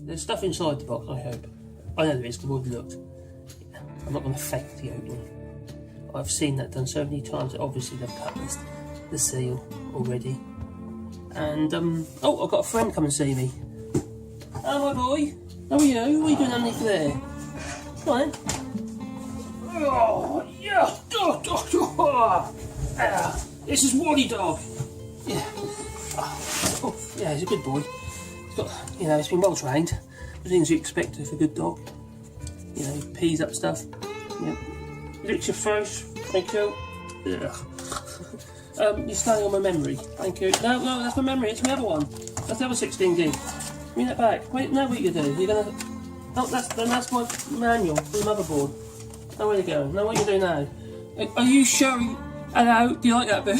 There's stuff inside the box, I hope. I know there is, because I've already looked. I'm not going to fake the opening. I've seen that done so many times that obviously they've cut the seal already. And, oh, I've got a friend come and see me. Oh, my boy. How are you? What are you doing underneath there? Come on then. Oh, yeah. This is Wally Dog. Yeah. Oh, yeah, he's a good boy. He's got, you know, he's been well trained. The things you expect of a good dog. You know, he pees up stuff. Yeah. Licks your face. Thank you. Yeah. You're staying on my memory. Thank you. No, that's my memory. It's my other one. That's the other 16 gig. Give me that back. Wait, know what you do. You're gonna. Oh, that's my manual for the motherboard. Know where you're going. Know what you do now. Are you showing? Hello. Do you like that, Boo?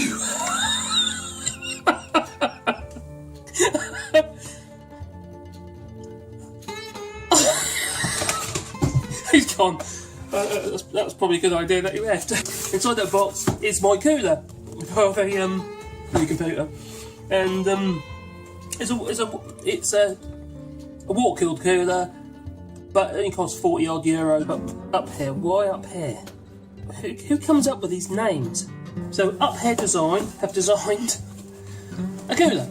He's gone. That's probably a good idea that he left. Inside that box is my cooler of a new computer, and it's a water-cooled cooler, but it only costs 40 odd euros. But Uphere, why Uphere? Who comes up with these names? So Uphere Design have designed a cooler.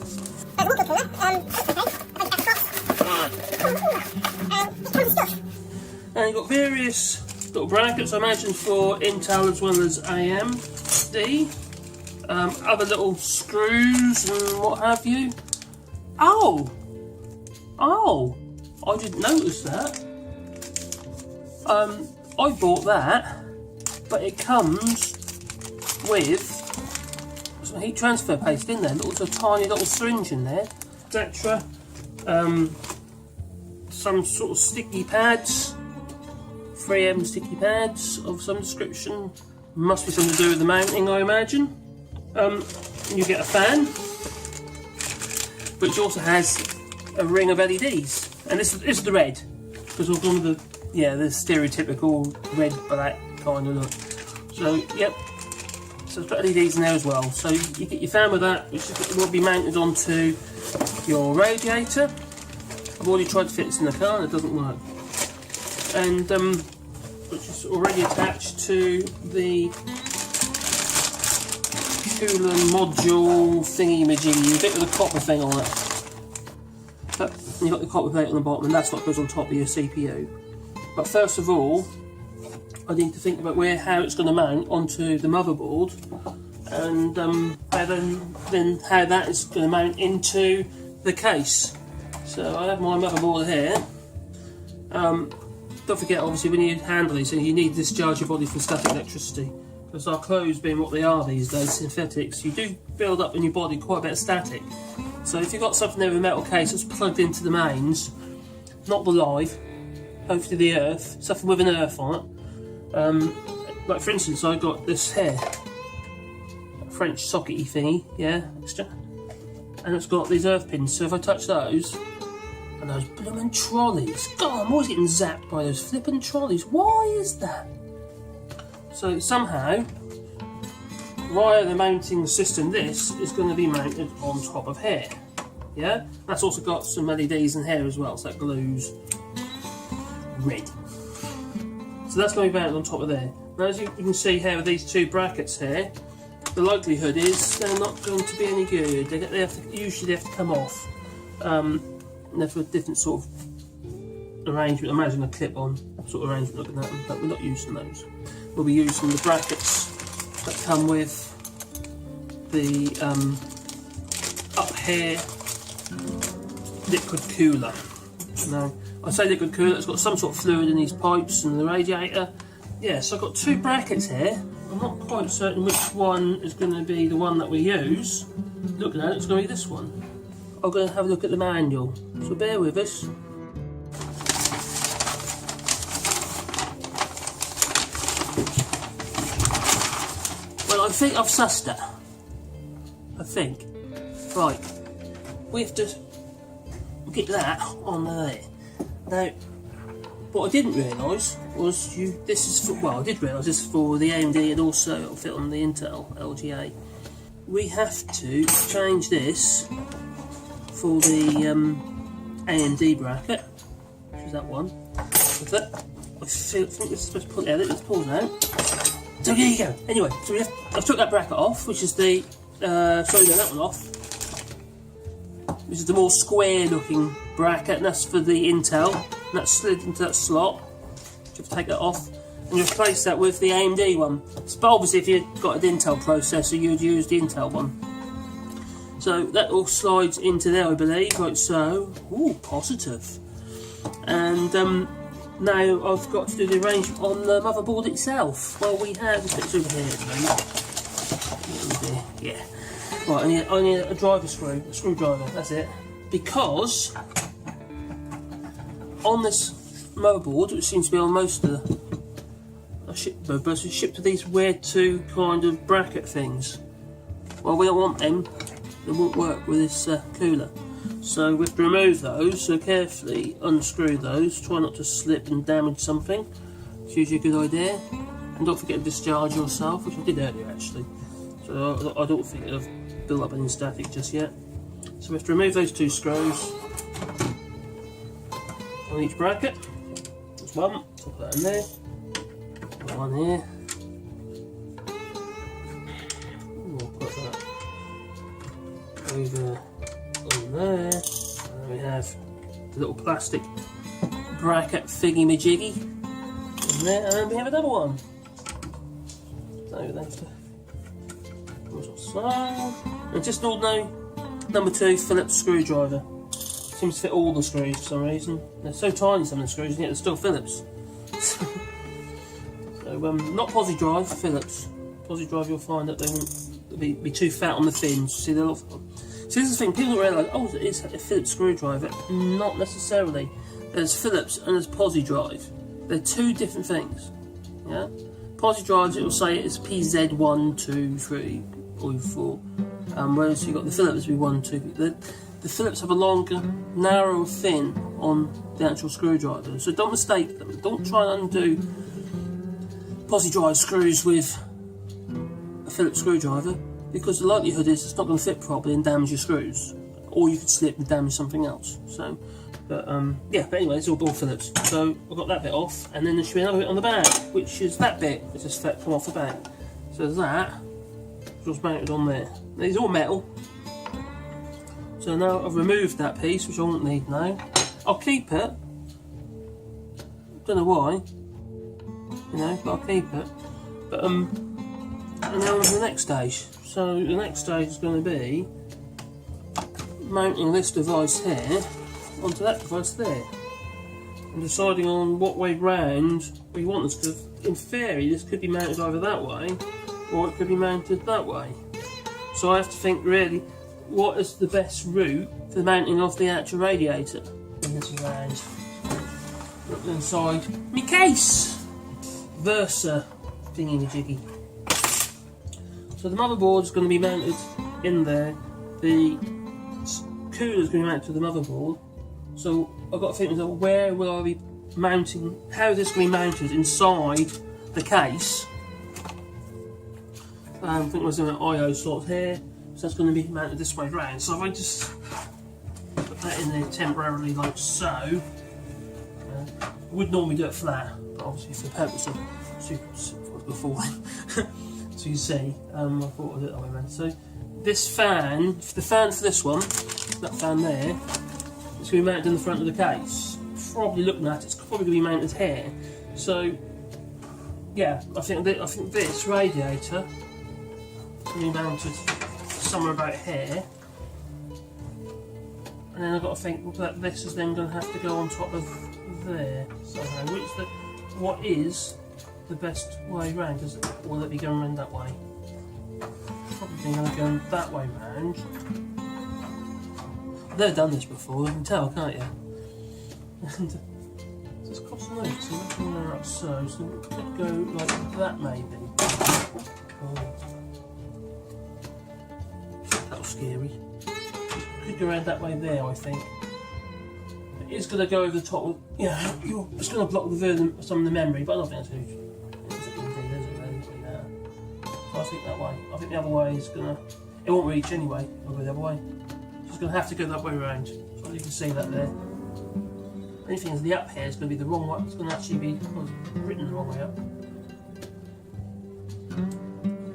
And you've got various little brackets, I imagine, for Intel as well as AMD. Other little screws and what have you. Oh, I didn't notice that. I bought that, but it comes with some heat transfer paste in there. Little tiny little syringe in there, etc. Some sort of sticky pads. 3M sticky pads of some description. Must be something to do with the mounting, I imagine. You get a fan, which also has a ring of LEDs, and this is the red, because we've gone with the stereotypical red black kind of look. So yep, so it's got LEDs in there as well. So you get your fan with that, which will be mounted onto your radiator. I've already tried to fit this in the car and it doesn't work. And which is already attached to the cooler module thingy-majiggy, a bit with a copper thing on it. But you've got the copper plate on the bottom, and that's what goes on top of your CPU. But first of all, I need to think about how it's going to mount onto the motherboard, and how that is going to mount into the case. So I have my motherboard here. Don't forget, obviously, when you handle these things, you need to discharge your body from static electricity. Because our clothes being what they are these days, synthetics, you do build up in your body quite a bit of static. So if you've got something there with a metal case that's plugged into the mains, not the live, hopefully the earth, something with an earth on it. Like for instance, I got this here, a French sockety thingy, yeah, extra, and it's got these earth pins. So if I touch those, and those blooming trolleys, God, I'm always getting zapped by those flipping trolleys. Why is that? So somehow, via the mounting system, this is going to be mounted on top of here. Yeah, that's also got some LEDs in here as well, so that glues red. So that's going to be mounted on top of there. Now, as you can see here with these two brackets here, the likelihood is they're not going to be any good. Usually they have to come off. And they're for a different sort of arrangement. Imagine a clip-on sort of arrangement looking at them, but we're not using those. We'll be using the brackets that come with the Uphere liquid cooler. Now, I say liquid cooler, it's got some sort of fluid in these pipes and the radiator. Yeah, so I've got two brackets here. I'm not quite certain which one is going to be the one that we use. Looking at it, it's going to be this one. I'm going to have a look at the manual, so bear with us. Well, I think I've sussed it. I think. Right, we have to get that on there. Now, what I didn't realise was this is for, well, I did realise this is for the AMD and also it'll fit on the Intel LGA. We have to change this for the AMD bracket, which is that one. With it, I think this is supposed to pull it out. Let's pull it out. So there you go. Anyway, so I've took that bracket off, which is the sorry, no, that one off. Which is the more square-looking bracket, and that's for the Intel. And that's slid into that slot. You have to take that off and replace that with the AMD one. But obviously, if you've got an Intel processor, you'd use the Intel one. So that all slides into there, I believe, like so. Ooh, positive. And now I've got to do the arrangement on the motherboard itself. Well, we have this bit's over here, yeah. Right, I need a driver screw, a screwdriver, that's it. Because on this motherboard, which seems to be on most of the motherboards, it's shipped with these weird two kind of bracket things. Well, we don't want them, they won't work with this cooler. So we have to remove those, so carefully unscrew those, try not to slip and damage something. It's usually a good idea. And don't forget to discharge yourself, which I did earlier actually. So I don't think I've built up any static just yet. So we have to remove those two screws on each bracket. There's one, put that in there. One here. We'll put that over on there. And then we have the little plastic bracket thingy-majiggy in there, and then we have another one. So we have to and just an ordinary number 2 Phillips screwdriver. Seems to fit all the screws for some reason. They're so tiny, some of the screws, and yet they're still Phillips. So not posi drive, Phillips. Posi drive, you'll find that they won't be too fat on the fins. See, they'll. So this is the thing, people don't realise, oh, it is a Phillips screwdriver. Not necessarily. There's Phillips and there's posi drive. They're two different things. Yeah. Posi drives, it will say it's PZ1, 2, 3, or 4. Whereas you've got the Phillips be 1, 2. The Phillips have a longer, narrower fin on the actual screwdriver. So don't mistake them. Don't try and undo posi drive screws with a Phillips screwdriver, because the likelihood is it's not going to fit properly and damage your screws. Or you could slip and damage something else. So, but anyway, it's all Phillips. So I've got that bit off, and then there should be another bit on the back, which is that bit which has come off the back. So that was mounted on there. These are all metal. So now I've removed that piece, which I won't need now. I'll keep it. Don't know why, but I'll keep it. But and now on to the next stage. So the next stage is going to be mounting this device here onto that device there, and deciding on what way round we want this, because in theory this could be mounted either that way or it could be mounted that way. So I have to think really what is the best route for the mounting of the actual radiator. And this is round. Look inside my case. Versa thingy-majiggy. So the motherboard is going to be mounted in there. The cooler is going to be mounted to the motherboard. So I've got to think, where will I be mounting, how is this going to be mounted inside the case? I think there's an I/O slot here, so that's going to be mounted this way round. So if I just put that in there temporarily like so, I would normally do it flat, but obviously for the purpose of before so you see, I thought I'd do it that way around. So this fan, the fan for this one, that fan there, it's going to be mounted in the front of the case. Probably looking at it, it's probably going to be mounted here. So yeah, I think this radiator is going to be mounted somewhere about here. And then I've got to think that this is then going to have to go on top of there somehow. What is the best way round? Will it be going around that way? Probably going to go that way round. They've done this before, you can tell, can't you? And it's cross the notes, so that's where up so it could go like that maybe. Oh. That was scary. It could go around that way there, I think. It is going to go over the top of, it's going to block some of the memory, but I don't think that's huge. I think that way. I think the other way is going to, it won't reach anyway, I'll go the other way. So it's going to have to go that way around. So you can see that there. Anything is the up here is going to be the wrong way. It's going to actually be written the wrong way up.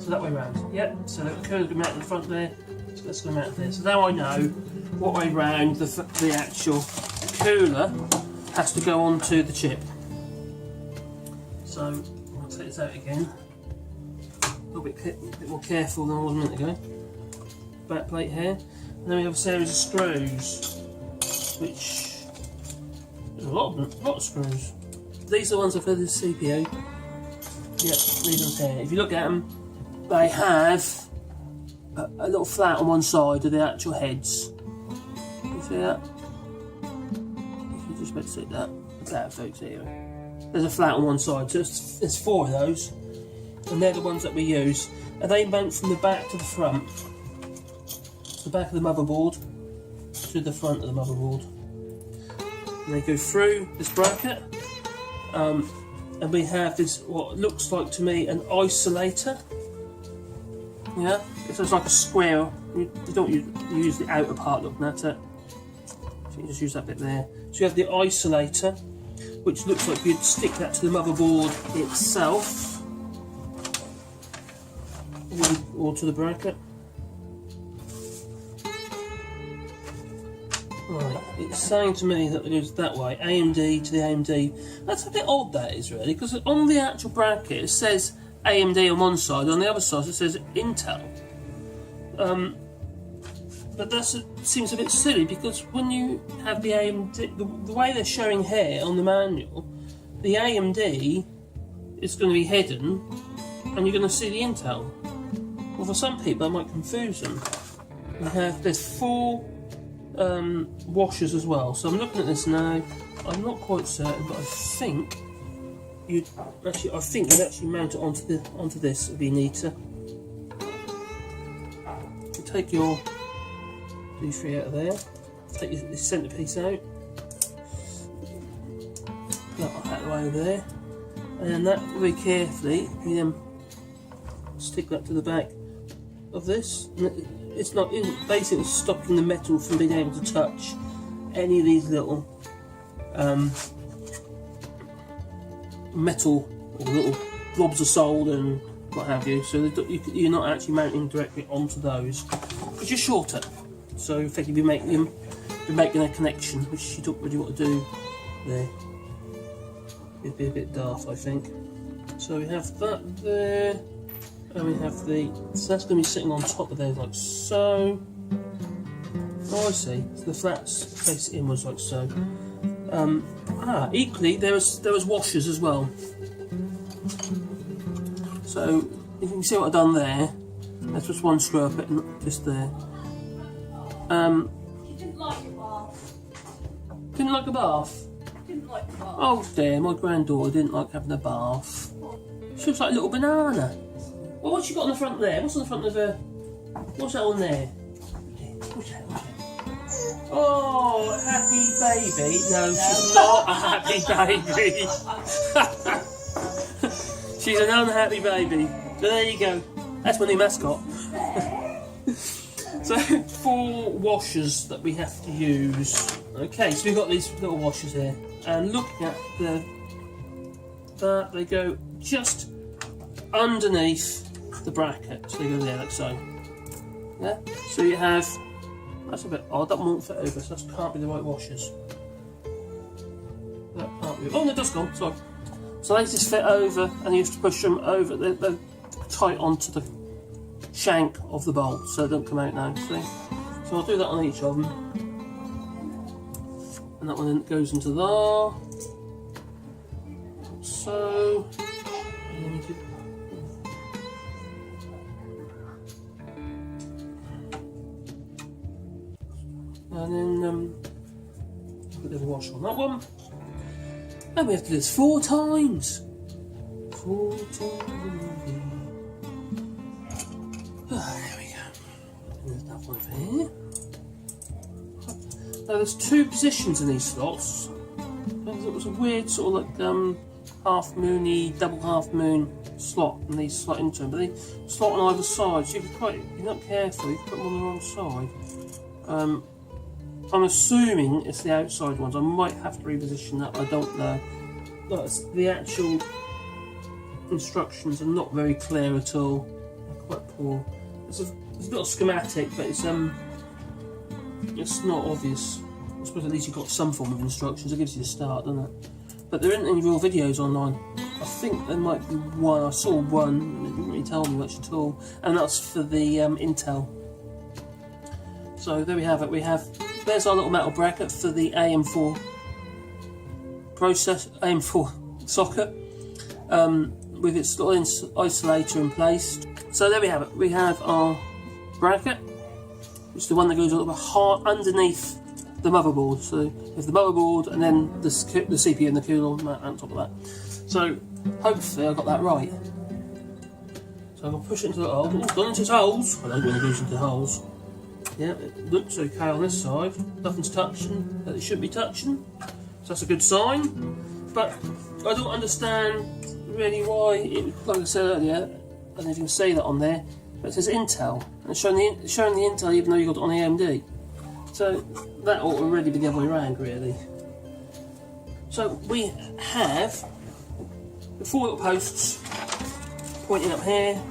So that way round. Yep. So the cooler's going to mount in the front there. So that's going to mount there. So now I know what way round the actual cooler has to go onto the chip. So I'll take this out again. A little bit more careful than I was a minute ago. Backplate here. And then we have a series of screws, which there's a lot of screws. These are the ones for the CPU. Yep, these ones here. If you look at them, they have a little flat on one side of the actual heads. You see that? If you just about to see that, about folks here. There's a flat on one side, so there's 4 of those, and they're the ones that we use. And they mount from the back to the front. The back of the motherboard to the front of the motherboard. And they go through this bracket, and we have this, what looks like to me, an isolator. Yeah, it's just like a square. You don't use the outer part looking at it, so you just use that bit there. So you have the isolator, which looks like you'd stick that to the motherboard itself, or to the bracket. Right, it's saying to me that it goes that way, AMD to the AMD. That's a bit odd, that is, really, because on the actual bracket it says AMD on one side, on the other side it says Intel. But that seems a bit silly, because when you have the AMD, the way they're showing here on the manual, the AMD is going to be hidden, and you're going to see the Intel. Well, for some people that might confuse them. There's 4 washers as well, so I'm looking at this now. I'm not quite certain, but I think you'd actually mount it onto this if you need to. You take your D3 out of there, take your centrepiece out, that out of the way over there, and then that very carefully you then stick that to the back of this. And it's not basically stopping the metal from being able to touch any of these little metal or little blobs of solder and what have you. So you're not actually mounting directly onto those, because you're shorter. So effectively you're making a connection, which you don't really want to do there. It'd be a bit daft, I think. So we have that there. And we have so that's going to be sitting on top of there like so. Oh, I see. So the flat's face inwards like so. Equally there was washers as well. So you can see what I've done there. That's just one screw up it, just there. You didn't like a bath. Didn't like a bath? Didn't like a bath. Oh dear, my granddaughter didn't like having a bath. She looks like a little banana. Well, what's she got on the front there? What's on the front of her? What's that on there? What's that? Oh, happy baby. No, she's not a happy baby. She's an unhappy baby. So there you go. That's my new mascot. So 4 washers that we have to use. Okay, so we've got these little washers here. And looking at they go just underneath the bracket, so they go there like so. Yeah, so you have, that's a bit odd, that won't fit over, so that can't be the right washers. That can't be, oh no, that's gone, sorry. So they just fit over, and you have to push them over, they're tight onto the shank of the bolt, so they don't come out now, see? So I'll do that on each of them. And that one then goes into there. So, and then you could, and then put a little wash on that one, and we have to do this 4 times. 4 times. There we go. And there's that one over here. Now there's 2 positions in these slots. It was a weird sort of like half moony, double half moon slot, and these slot into them, but they slot on either side. So you can if you're not careful, you can put them on the wrong side. I'm assuming it's the outside ones. I might have to reposition that, I don't know. But the actual instructions are not very clear at all. They're quite poor. It's not a schematic, but it's not obvious. I suppose at least you've got some form of instructions. It gives you a start, doesn't it? But there isn't any real videos online. I think there might be one. I saw one, and it didn't really tell me much at all. And that's for the Intel. So there we have it. There's our little metal bracket for the AM4 AM4 socket, with its little isolator in place. So there we have it. We have our bracket, which is the one that goes a little bit hard underneath the motherboard. So there's the motherboard and then the CPU and the cooler on top of that. So hopefully I got that right. So I'm going to push it into the hole. It's gone into its holes. I don't when it goes into holes. Yeah, it looks okay on this side. Nothing's touching that it should be touching. So that's a good sign. But I don't understand really why it, like I said earlier, I don't know if you can say that on there, but it says Intel, and it's showing the Intel even though you got it on AMD. So that ought to really be the other way around, really. So we have the 4 little posts pointing up here,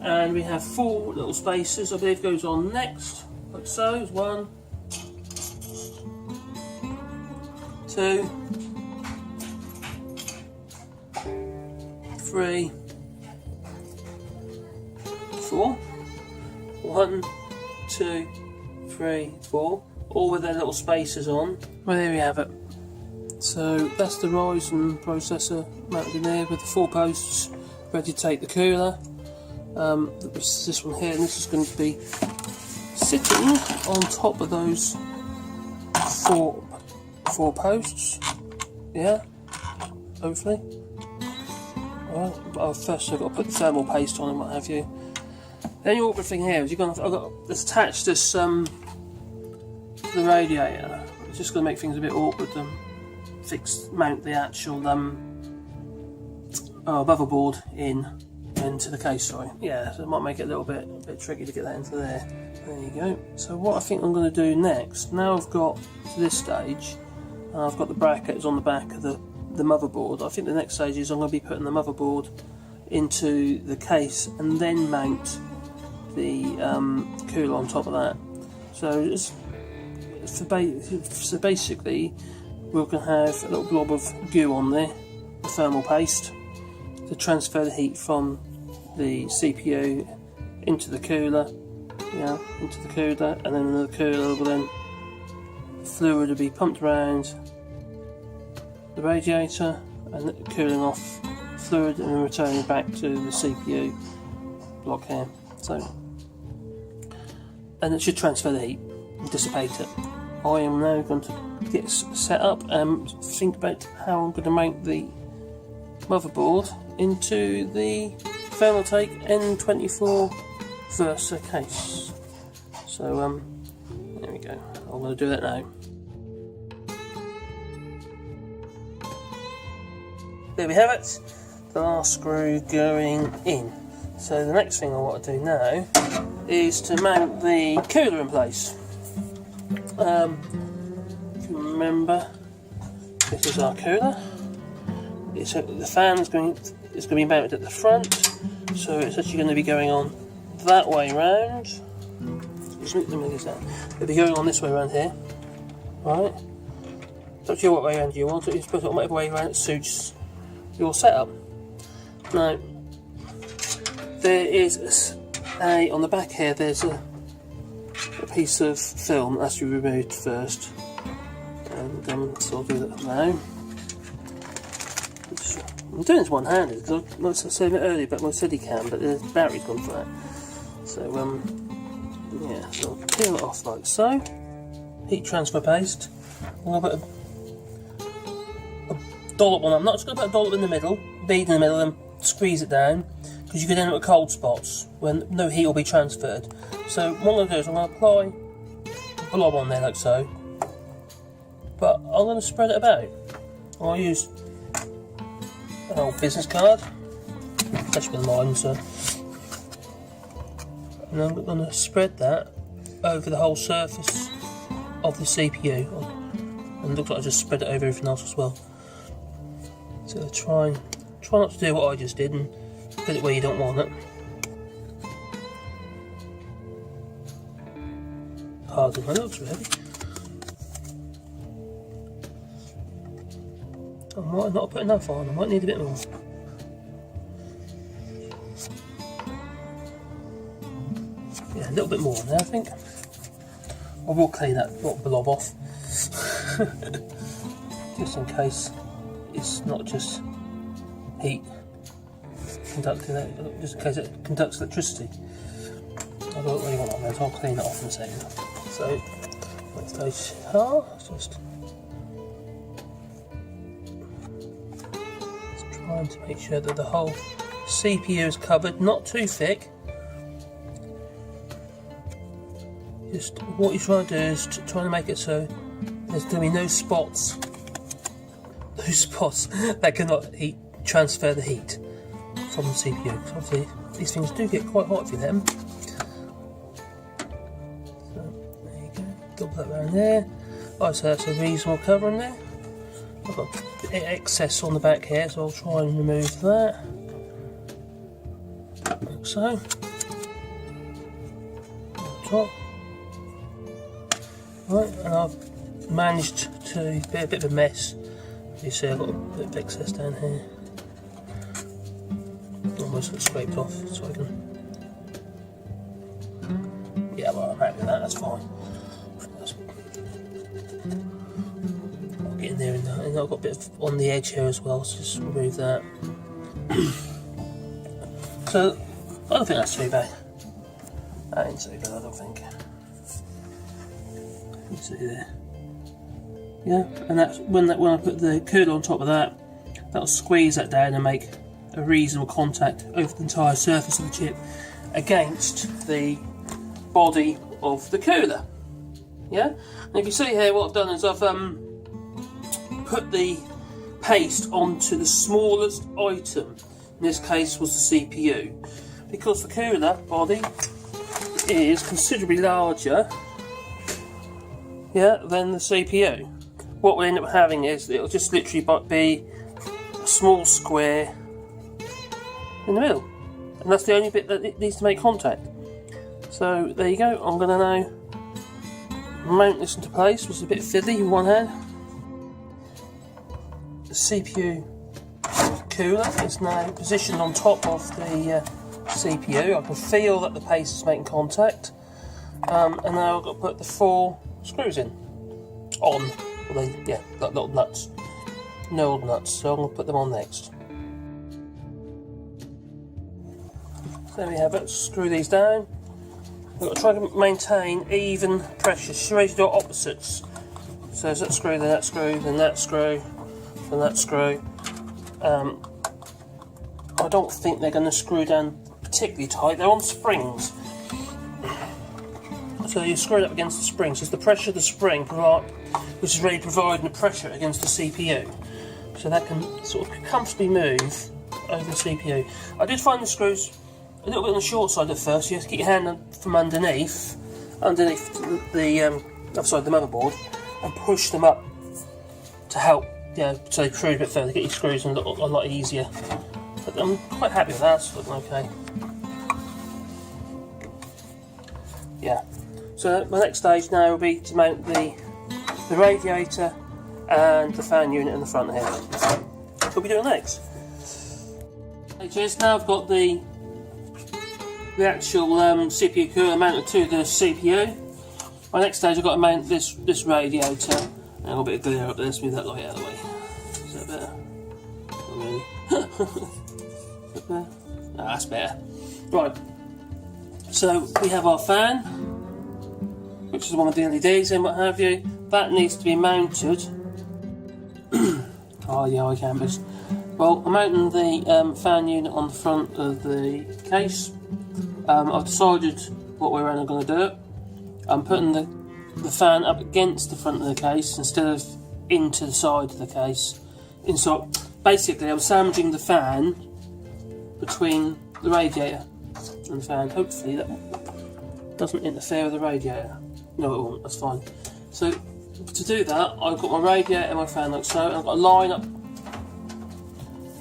and we have 4 little spaces. I believe goes on next, like so. It's 1, 2, 3, 4. 1, 2, 3, 4. All with their little spaces on. Well, there we have it. So that's the Ryzen processor mounted in there with the 4 posts ready to take the cooler. This one here, and this is going to be sitting on top of those 4 posts. Yeah, hopefully. Well, first I've got to put the thermal paste on and what have you. The only awkward thing here is I've got this attached this to the radiator. It's just going to make things a bit awkward to mount the actual motherboard into the case. Sorry, yeah, so it might make it a little bit tricky to get that into there. There you go. So what I think I'm going to do next, now I've got to this stage, and I've got the brackets on the back of the motherboard. I think the next stage is I'm going to be putting the motherboard into the case and then mount the cooler on top of that. So basically we're going to have a little blob of goo on there, the thermal paste, to transfer the heat from the CPU into the cooler, and then the cooler will then, fluid will be pumped around the radiator and cooling off fluid and then returning back to the CPU block here. So, and it should transfer the heat and dissipate it. I am now going to get set up and think about how I'm going to mount the motherboard into the Thermaltake N24 Versa case. So there we go. I'm going to do that now. There we have it. The last screw going in. So the next thing I want to do now is to mount the cooler in place. If you remember, this is our cooler. The fan is going to be mounted at the front, so it's actually going to be going on that way round. It'll be going on this way around here, right? It's up to you what way around you want it. You put it on whatever way around it suits your setup. Now, there is on the back here, there's a piece of film that has to be removed first, and so I'll do that now. I'm doing this one-handed because I was saying it earlier about my Steadicam, but the battery's gone flat. So yeah, so I'll peel it off like so. Heat transfer paste. I'm going to put a dollop on. I'm not just going to put a dollop in the middle, bead in the middle, and squeeze it down, because you could end up with cold spots when no heat will be transferred. So what I'm going to do is I'm going to apply a blob on there like so, but I'm going to spread it about. I'll use an old business card, especially with mine, so, and I'm going to spread that over the whole surface of the CPU, and it looks like I just spread it over everything else as well. So try not to do what I just did and put it where you don't want it. Harder than it looks, really. I might not put enough on, I might need a bit more. Yeah, a little bit more there, I think. I will clean that blob off. Just in case it's not just heat conducting it, just in case it conducts electricity. I don't really want that, so I'll clean it off in a second. So, next stage, just trying to make sure that the whole CPU is covered, not too thick. Just what you're trying to do is trying to make it so there's going to be no spots that cannot transfer the heat from the CPU. Obviously, these things do get quite hot if you let them. So there you go, double that around there. Oh, so that's a reasonable cover in there. I've got a bit of excess on the back here, so I'll try and remove that. Like so. On top. Right, and I've managed to be a bit of a mess. You see I've got a bit of excess down here. Almost got scraped off, so I can... Yeah, well, I'm happy with that, that's fine. I'll get in there and I've got a bit of on the edge here as well, so just remove that. So, I don't think that's too bad. That ain't too bad, I don't think. You see there. Yeah, and that's when I put the cooler on top of that, that'll squeeze that down and make a reasonable contact over the entire surface of the chip against the body of the cooler. Yeah, and if you see here, what I've done is I've put the paste onto the smallest item. In this case was the CPU, because the cooler body is considerably larger, yeah, than the CPU. What we'll end up having is it'll just literally be a small square in the middle, and that's the only bit that it needs to make contact. So there you go. I'm going to now mount this into place, which is a bit fiddly in one hand. The CPU cooler is now positioned on top of the CPU. I can feel that the paste is making contact, and now I've got to put the 4 screws in on. Well, yeah, like little nuts, knurled nuts. So I'm going to put them on next. So there we have it. Screw these down. We've got to try to maintain even pressure. Should we do opposites? So there's that screw, then that screw, then that screw, then that screw. I don't think they're going to screw down particularly tight. They're on springs. So you screw it up against the springs. It's the pressure of the spring which is really providing the pressure against the CPU. So that can sort of comfortably move over the CPU. I did find the screws a little bit on the short side at first. You have to keep your hand from underneath the other side of the motherboard and push them up to help, so they prove a bit further, get your screws in a lot easier. But I'm quite happy with that, it's looking okay. Yeah. So my next stage now will be to mount the radiator and the fan unit in the front here. What will we do next? Okay, cheers. Now I've got the actual CPU cooler mounted to the CPU. My next stage I've got to mount this radiator. And I've got a bit of glare up there, so move that light out of the way. Is that better? Not really. Is that better? No, that's better. Right. So we have our fan, which is the one with the LEDs and what have you. That needs to be mounted. Oh yeah, I can, but well, I'm mounting the fan unit on the front of the case. I've decided what way around I'm going to do it. I'm putting the fan up against the front of the case instead of into the side of the case. Inside, basically, I'm sandwiching the fan between the radiator and the fan. Hopefully that doesn't interfere with the radiator. No, it won't. That's fine. So to do that, I've got my radiator and my fan like so, and I've got to line up.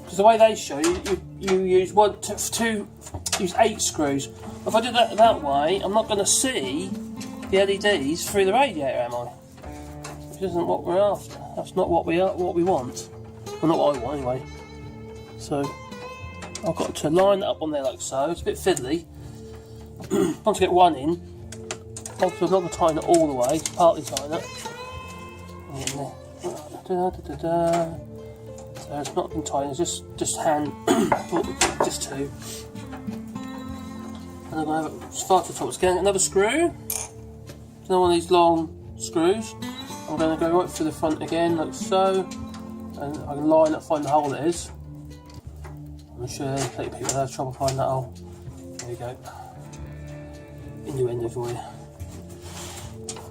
Because the way they show you, you use use 8 screws. If I do that way, I'm not going to see the LEDs through the radiator, am I? Which isn't what we're after. That's not what we want. Well, not what I want anyway. So I've got to line it up on there like so. It's a bit fiddly. Once I get one in, obviously I'm not going to tighten it all the way. Partly tighten it. So it's not been tightened. It's just hand, just 2. And I'm going to have it as far to the top. It's getting another screw. Another one of these long screws. I'm going to go right through the front again, like so. And I can line up, find the hole it is. I'm sure people have trouble finding that hole. There you go. Innuendo for you.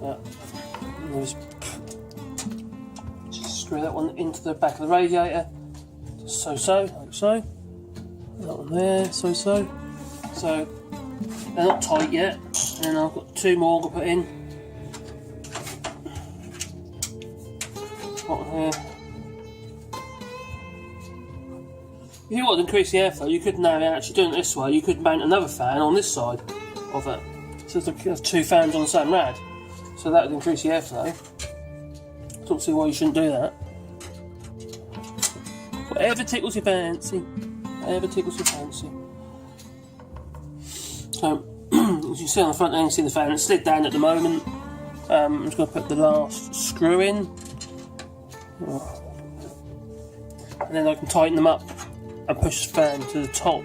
Yeah. Just screw that one into the back of the radiator. Just like so. That one there, so. So they're not tight yet. And I've got 2 more to put in. One here. If you want to increase the airflow, you could now actually doing it this way. You could mount another fan on this side of it. So there's 2 fans on the same rad. So that would increase the airflow. I don't see why you shouldn't do that. Whatever tickles your fancy. Whatever tickles your fancy. So, as you see on the front there, you can see the fan. It's slid down at the moment. I'm just going to put the last screw in. And then I can tighten them up and push the fan to the top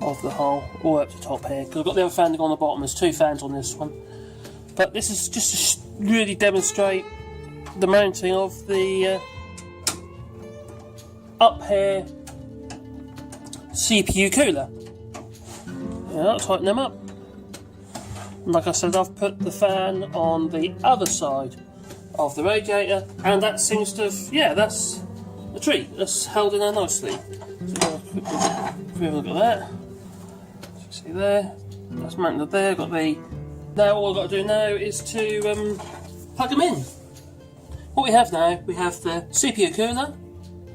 of the hole, all up to the top here. Because I've got the other fan to go on the bottom. There's 2 fans on this one. But this is just to really demonstrate the mounting of the Uphere CPU cooler. Yeah, I'll tighten them up. And like I said, I've put the fan on the other side of the radiator, and that seems to have, yeah, that's a treat. That's held in there nicely. So if we have a look at that, as you see there, that's mounted there. Got the. Now all I've got to do now is to plug them in. What we have now, we have the CPU cooler,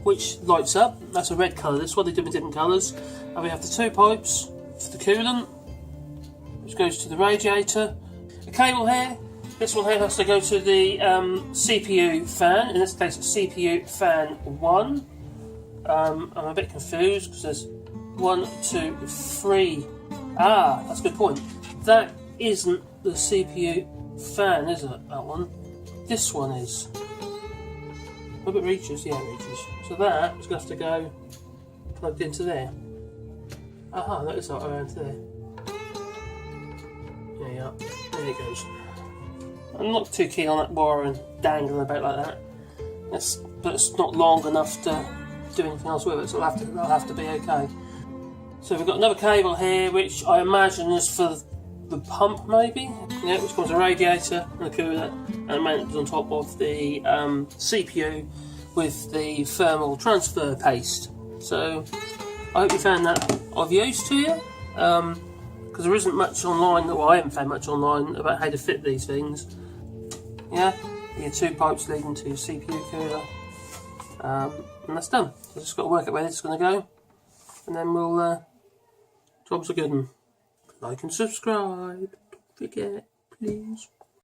which lights up. That's a red colour. This one they do in different colours. And we have the 2 pipes for the coolant, which goes to the radiator. A cable here. This one here has to go to the CPU fan. In this case, it's CPU fan 1. I'm a bit confused because there's 1, 2, 3. Ah, that's a good point. That isn't the CPU fan, is it? That one. This one is. Hope it reaches. Yeah, it reaches. So that is going to have to go plugged into there. Aha, that is right around there. There you are. There it goes. I'm not too keen on that wire and dangling about like that. But it's not long enough to do anything else with it, so that'll have to be okay. So we've got another cable here, which I imagine is for the pump, maybe. Yeah, which comes a radiator and a cooler, and mounted on top of the CPU with the thermal transfer paste. So I hope you found that of use to you, because there isn't much online. Well, I haven't found much online about how to fit these things. Yeah, you get 2 pipes leading to your CPU cooler, and that's done. So I've just got to work out where this is going to go, and then we'll jobs are good. Like and subscribe. Don't forget, please.